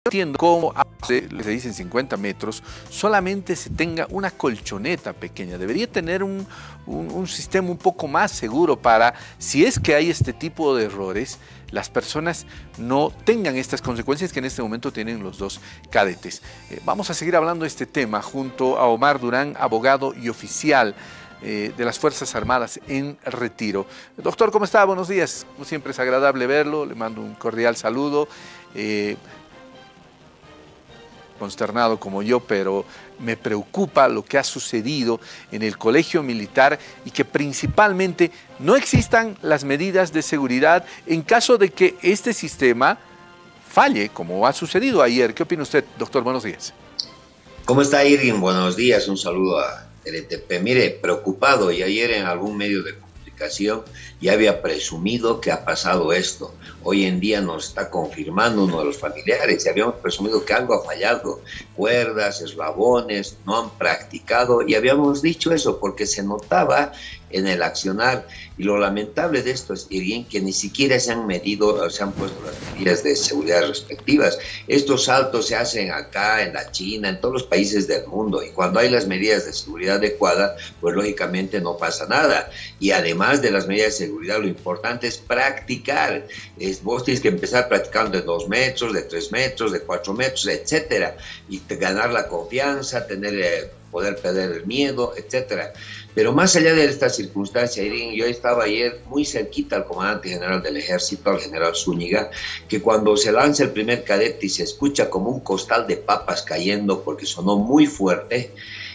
entiendo cómo se dicen 50 metros, solamente se tenga una colchoneta pequeña. Debería tener un sistema un poco más seguro para, si es que hay este tipo de errores, las personas no tengan estas consecuencias que en este momento tienen los dos cadetes. Vamos a seguir hablando de este tema junto a Omar Durán, abogado y oficial de las Fuerzas Armadas en retiro. Doctor, ¿cómo está? Buenos días. Como siempre es agradable verlo, le mando un cordial saludo. Consternado como yo, pero me preocupa lo que ha sucedido en el colegio militar y que principalmente no existan las medidas de seguridad en caso de que este sistema falle, como ha sucedido ayer. ¿Qué opina usted, doctor? Buenos días. ¿Cómo está, Irving? Buenos días, un saludo a LTP. Mire, preocupado, y ayer en algún medio de comunicación ya había presumido que ha pasado esto. Hoy en día nos está confirmando uno de los familiares, y habíamos presumido que algo ha fallado, cuerdas, eslabones, no han practicado, y habíamos dicho eso porque se notaba en el accionar, y lo lamentable de esto es, Irving, que ni siquiera se han medido, se han puesto las medidas de seguridad respectivas. Estos saltos se hacen acá, en la China, en todos los países del mundo, y cuando hay las medidas de seguridad adecuadas, pues lógicamente no pasa nada. Y además de las medidas de seguridad, lo importante es practicar. Vos tienes que empezar practicando de 2 metros, de 3 metros, de 4 metros, etcétera, y ganar la confianza, poder perder el miedo, etcétera. Pero más allá de esta circunstancia, Irene, yo estaba ayer muy cerquita al comandante general del ejército, al general Zúñiga, que cuando se lanza el primer cadete y se escucha como un costal de papas cayendo porque sonó muy fuerte,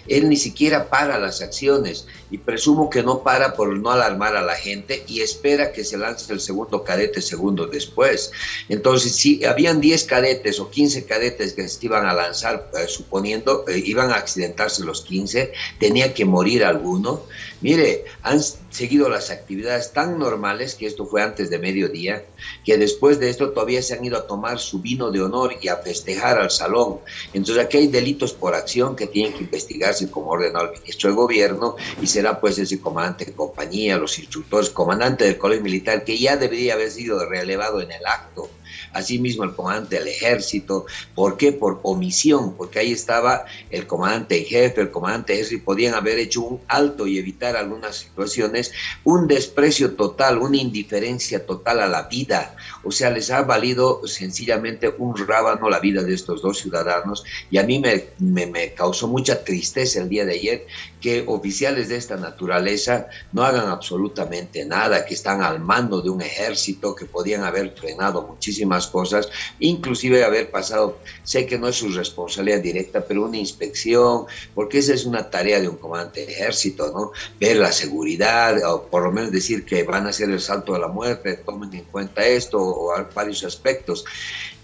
él ni siquiera para las acciones, y presumo que no para por no alarmar a la gente, y espera que se lance el segundo cadete segundos después. Entonces, si habían 10 cadetes o 15 cadetes que se iban a lanzar, suponiendo iban a accidentarse los 15, tenía que morir alguno. Mire, han seguido las actividades tan normales, que esto fue antes de mediodía, que después de esto todavía se han ido a tomar su vino de honor y a festejar al salón. Entonces aquí hay delitos por acción que tienen que investigarse como ordenó el ministro de Gobierno, y será pues ese comandante de compañía, los instructores, comandante del colegio militar, que ya debería haber sido relevado en el acto. Asimismo el comandante del ejército. ¿Por qué? Por omisión, porque ahí estaba el comandante en jefe, el comandante de ejército, y podían haber hecho un alto y evitar algunas situaciones. Un desprecio total, una indiferencia total a la vida. O sea, les ha valido sencillamente un rábano la vida de estos dos ciudadanos, y a mí me causó mucha tristeza el día de ayer que oficiales de esta naturaleza no hagan absolutamente nada, que están al mando de un ejército, que podían haber frenado muchísimas cosas, inclusive haber pasado, sé que no es su responsabilidad directa, pero una inspección, porque esa es una tarea de un comandante de ejército, ¿no? Ver la seguridad, o por lo menos decir que van a hacer el salto de la muerte, tomen en cuenta esto, o varios aspectos.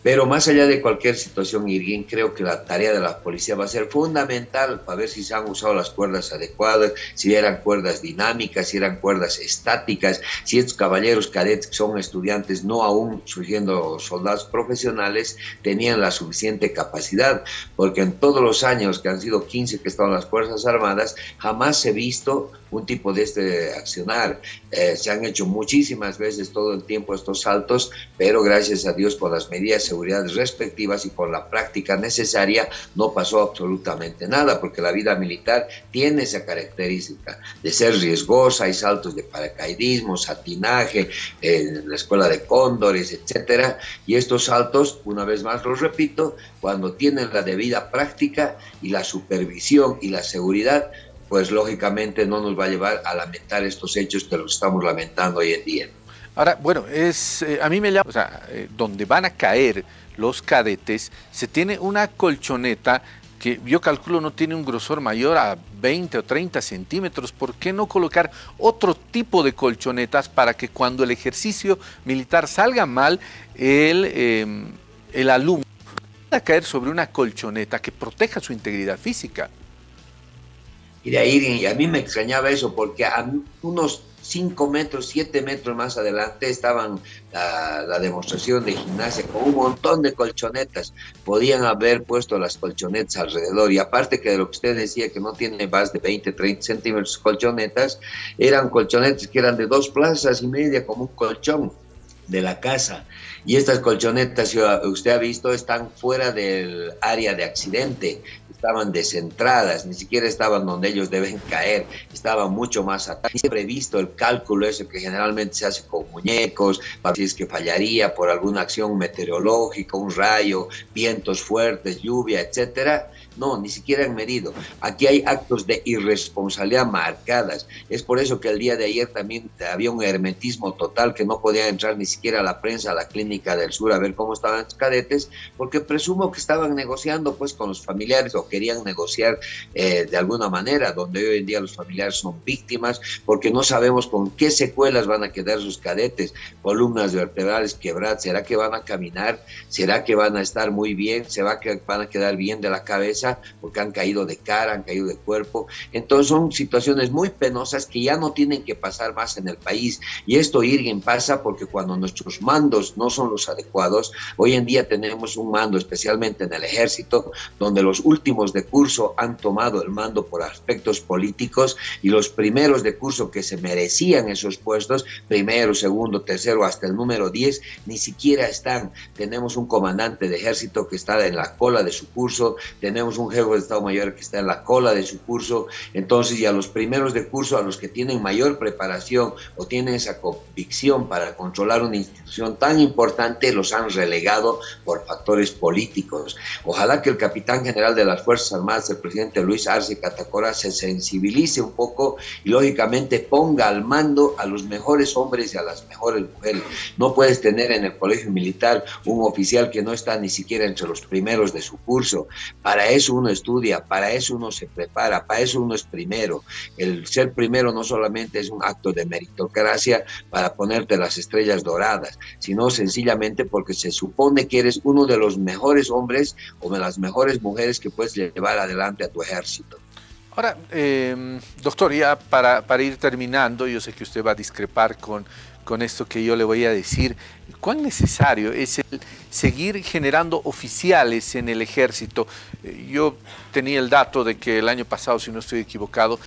Pero más allá de cualquier situación, Irguín, creo que la tarea de la policía va a ser fundamental para ver si se han usado las cuerdas adecuadas, si eran cuerdas dinámicas, si eran cuerdas estáticas, si estos caballeros cadetes que son estudiantes, no aún surgiendo soldados profesionales, tenían la suficiente capacidad, porque en todos los años que han sido 15 que están en las Fuerzas Armadas, jamás se ha visto un tipo de este accionar. Se han hecho muchísimas veces todo el tiempo estos saltos, pero gracias a Dios por las medidas de seguridad respectivas y por la práctica necesaria no pasó absolutamente nada, porque la vida militar tiene esa característica de ser riesgosa. Hay saltos de paracaidismo, satinaje, en la escuela de cóndores, etcétera, y estos saltos, una vez más lo repito, cuando tienen la debida práctica y la supervisión y la seguridad, pues lógicamente no nos va a llevar a lamentar estos hechos que los estamos lamentando hoy en día. Ahora, bueno, a mí me llama, o sea, donde van a caer los cadetes, se tiene una colchoneta que yo calculo no tiene un grosor mayor a 20 o 30 centímetros. ¿Por qué no colocar otro tipo de colchonetas para que cuando el ejercicio militar salga mal, el alumno pueda caer sobre una colchoneta que proteja su integridad física? Y de ahí, a mí me extrañaba eso, porque a unos 5 metros, 7 metros más adelante estaban la demostración de gimnasia con un montón de colchonetas. Podían haber puesto las colchonetas alrededor, y aparte que de lo que usted decía, que no tiene más de 20, 30 centímetros colchonetas, eran colchonetas que eran de 2 plazas y media como un colchón. de la casa. Y estas colchonetas, si usted ha visto, están fuera del área de accidente, estaban descentradas, ni siquiera estaban donde ellos deben caer, estaban mucho más atrás. Siempre he visto el cálculo ese que generalmente se hace con muñecos, para si es que fallaría por alguna acción meteorológica, un rayo, vientos fuertes, lluvia, etcétera. No, ni siquiera han medido. Aquí hay actos de irresponsabilidad marcadas. Es por eso que el día de ayer también había un hermetismo total, que no podía entrar ni siquiera la prensa a la Clínica del Sur a ver cómo estaban los cadetes, porque presumo que estaban negociando pues con los familiares, o querían negociar de alguna manera, donde hoy en día los familiares son víctimas, porque no sabemos con qué secuelas van a quedar sus cadetes, columnas vertebrales quebradas. ¿Será que van a caminar? ¿Será que van a estar muy bien? ¿Van a quedar bien de la cabeza? Porque han caído de cara, han caído de cuerpo. Entonces son situaciones muy penosas que ya no tienen que pasar más en el país. Y esto, Irgen, pasa porque cuando nuestros mandos no son los adecuados, hoy en día tenemos un mando, especialmente en el ejército, donde los últimos de curso han tomado el mando por aspectos políticos, y los primeros de curso que se merecían esos puestos, primero, segundo, tercero, hasta el número 10, ni siquiera están. Tenemos un comandante de ejército que está en la cola de su curso, tenemos un jefe de Estado Mayor que está en la cola de su curso. Entonces, y a los primeros de curso, a los que tienen mayor preparación o tienen esa convicción para controlar una institución tan importante, los han relegado por factores políticos. Ojalá que el capitán general de las Fuerzas Armadas, el presidente Luis Arce Catacora, se sensibilice un poco y lógicamente ponga al mando a los mejores hombres y a las mejores mujeres. No puedes tener en el colegio militar un oficial que no está ni siquiera entre los primeros de su curso. Para eso uno estudia, para eso uno se prepara, para eso uno es primero. El ser primero no solamente es un acto de meritocracia para ponerte las estrellas doradas, sino sencillamente porque se supone que eres uno de los mejores hombres o de las mejores mujeres que puedes llevar adelante a tu ejército. Ahora, doctor, ya para ir terminando, yo sé que usted va a discrepar con esto que yo le voy a decir. ¿Cuán necesario es el seguir generando oficiales en el ejército? Yo tenía el dato de que el año pasado, si no estoy equivocado,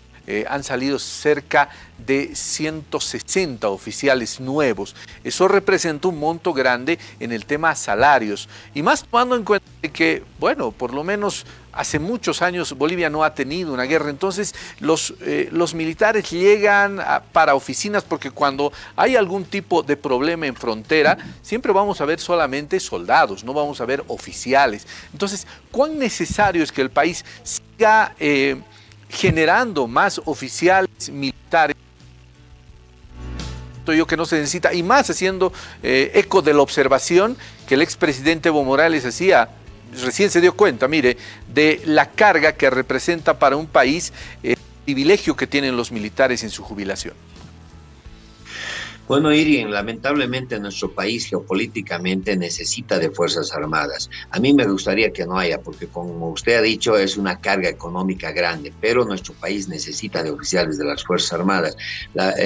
han salido cerca de 160 oficiales nuevos. Eso representa un monto grande en el tema salarios, y más tomando en cuenta que, bueno, por lo menos hace muchos años Bolivia no ha tenido una guerra. Entonces los militares llegan para oficinas, porque cuando hay algún tipo de problema en frontera, siempre vamos a ver solamente soldados, no vamos a ver oficiales. Entonces, ¿cuán necesario es que el país siga generando más oficiales militares? Yo que no se necesita, y más haciendo eco de la observación que el expresidente Evo Morales hacía. Recién se dio cuenta, mire, de la carga que representa para un país el privilegio que tienen los militares en su jubilación. Bueno, Irien, lamentablemente nuestro país geopolíticamente necesita de Fuerzas Armadas. A mí me gustaría que no haya, porque como usted ha dicho, es una carga económica grande, pero nuestro país necesita de oficiales de las Fuerzas Armadas.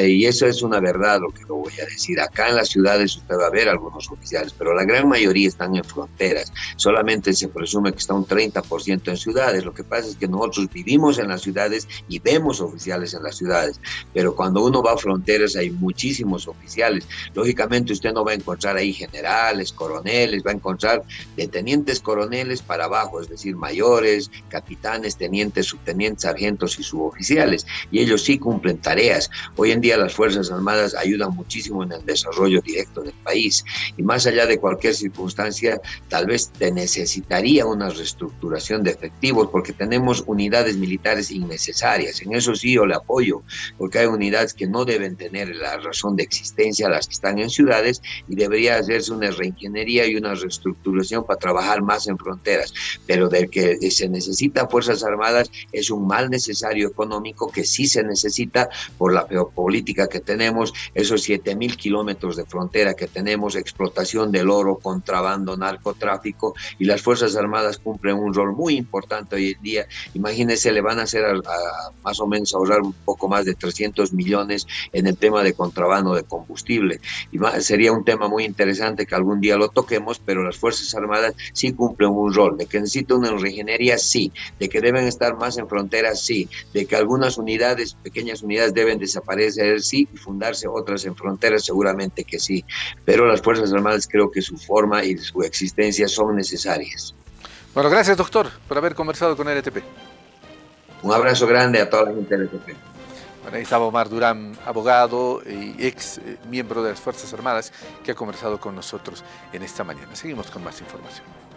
Y eso es una verdad lo que lo voy a decir. Acá en las ciudades usted va a ver algunos oficiales, pero la gran mayoría están en fronteras. Solamente se presume que está un 30% en ciudades. Lo que pasa es que nosotros vivimos en las ciudades y vemos oficiales en las ciudades, pero cuando uno va a fronteras hay muchísimos oficiales. Lógicamente usted no va a encontrar ahí generales, coroneles, va a encontrar de tenientes coroneles para abajo, es decir, mayores, capitanes, tenientes, subtenientes, sargentos y suboficiales, y ellos sí cumplen tareas. Hoy en día las Fuerzas Armadas ayudan muchísimo en el desarrollo directo del país, y más allá de cualquier circunstancia, tal vez te necesitaría una reestructuración de efectivos, porque tenemos unidades militares innecesarias. En eso sí yo le apoyo, porque hay unidades que no deben tener la razón de existencia, las que están en ciudades, y debería hacerse una reingeniería y una reestructuración para trabajar más en fronteras. Pero de que se necesita Fuerzas Armadas es un mal necesario económico que sí se necesita por la geopolítica que tenemos, esos 7,000 kilómetros de frontera que tenemos, explotación del oro, contrabando, narcotráfico, y las Fuerzas Armadas cumplen un rol muy importante hoy en día. Imagínense, le van a hacer más o menos ahorrar un poco más de 300 millones en el tema de contrabando de combustible. Y sería un tema muy interesante que algún día lo toquemos, pero las Fuerzas Armadas sí cumplen un rol. De que necesitan una ingeniería, sí. De que deben estar más en fronteras, sí. De que algunas unidades, pequeñas unidades, deben desaparecer, sí, y fundarse otras en fronteras, seguramente que sí. Pero las Fuerzas Armadas creo que su forma y su existencia son necesarias. Bueno, gracias, doctor, por haber conversado con LTP. Un abrazo grande a toda la gente de LTP. Bueno, ahí estaba Omar Durán, abogado y ex miembro de las Fuerzas Armadas, que ha conversado con nosotros en esta mañana. Seguimos con más información.